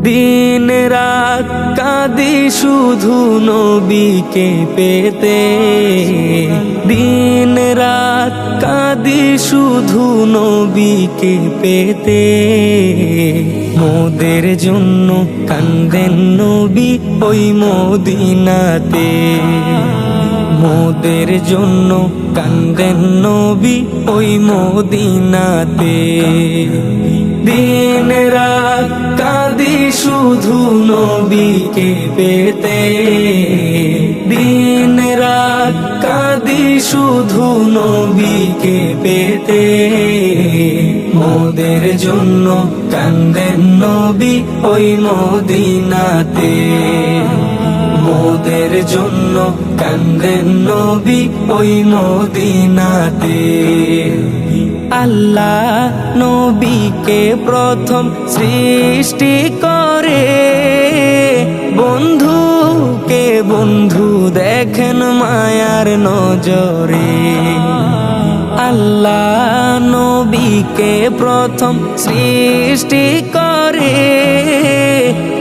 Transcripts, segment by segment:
দিন রাত কাঁদি শুধু নবীকে পেতে, দিন রাত কাঁদি শুধু নবীকে পেতে। মোদের জন্য কান্দেন নবী ওই মদিনাতে, মোদের জন্য কান্দেন নবী ওই মদিনাতে। দিন রাত কাঁদি শুধু নবীকে পেতে, দিন রাত কাঁদি শুধু নবীকে পেতে। মোদের জন্য কান্দেন নবী ওই মদিনাতে, মোদের জন্য কান্দেন নবী ওই মদিনাতে। আল্লাহ নবীকে প্রথম সৃষ্টি করে, বন্ধুকে বন্ধু দেখেন মায়ার নজরে। আল্লাহ নবীকে প্রথম সৃষ্টি করে,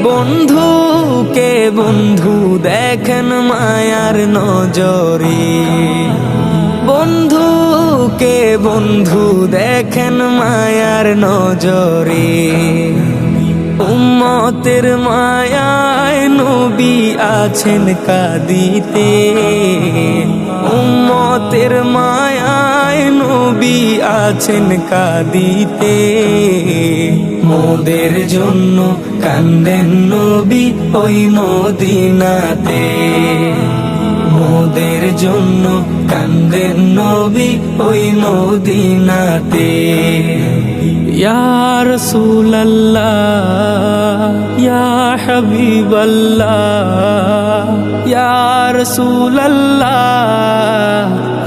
বন্ধুকে বন্ধু দেখেন মায়ার নজরে। বন্ধুকে বন্ধু দেখেন মায়ার নজরে। উম্মতের মায়ায় নবী আছেন কাঁদিতে, উম্মতের মায়ায় নবী আছেন কাঁদিতে। মোদের জন্য কান্দেন নবী ওই মদিনাতে, মোদের জন্য কান্দেন নবী ওই মদিনাতে। ইয়া রাসূলুল্লাহ ইয়া হাবিবাল্লাহ, ইয়া রাসূলুল্লাহ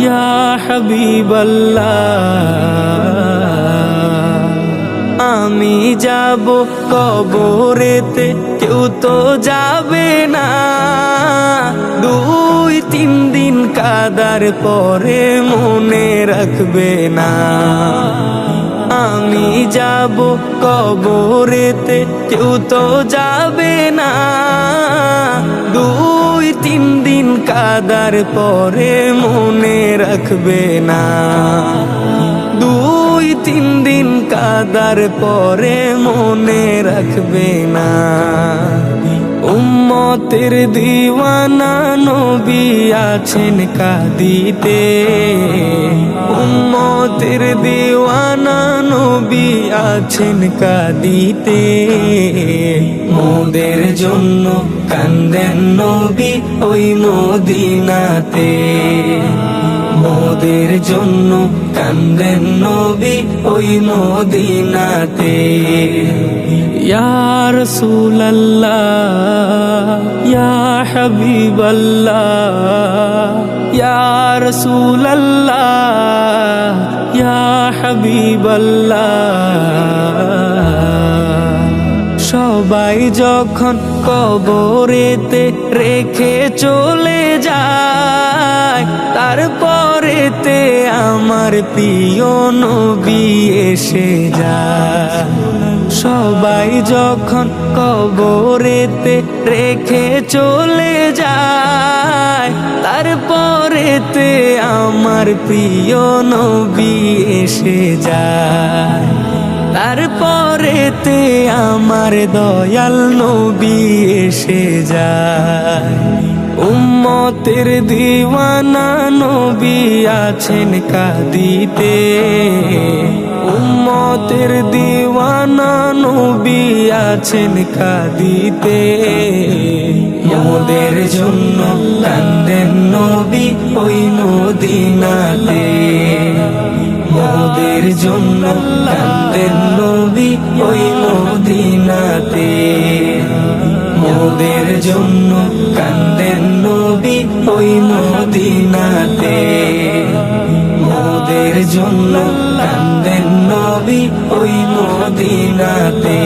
ইয়া হাবিবাল্লাহ। আমি যাব কবরেতে, কেউ তো যাবে না। 2-3 দিন কাদার পরে মনে রাখবে না। আমি যাব কবরেতে, কেউ তো যাবে না। 2-3 দিন কাদার পরে মনে রাখবে না। 2-3 দিন কাদার পরে মনে রাখবে না। উম্মতের দিওয়ানা নবী আছেন কাঁদিতে, উম্মতের দিওয়ানা নবী আছেন কাঁদিতে। মোদের জন্য কান্দেন নবী ওই মদিনাতে, মোদের জন্য কান্দেন নবী ওই মদিনাতে। ইয়া রাসূলুল্লাহ ইয়া হাবিবাল্লাহ, ইয়া রাসূলুল্লাহ ইয়া হাবিবাল্লাহ। সবাই যখন কবরেতে রেখে চলে যায়, তারপরেতে আমার প্রিয় নবী এসে যায়। সবাই যখন কবরেতে রেখে চলে যায়, তারপরেতে আমার প্রিয় নবী এসে যায়। তারপরেতে আমার দয়াল নবী এসে যায়। উম্মতের দিওয়ানা নবী আছেন কাঁদিতে, উম্মতের দিওয়ানা নবী আছেন কাঁদিতে। মোদের জন্য কান্দেন নবী ওই মদিনাতে, মোদের জন্য কান্দেন নবী ওই মদিনাতে। মোদের জন্য কান্দেন নবী ওই মদিনাতে, মোদের জন্য কান্দেন নবী ওই মদিনাতে।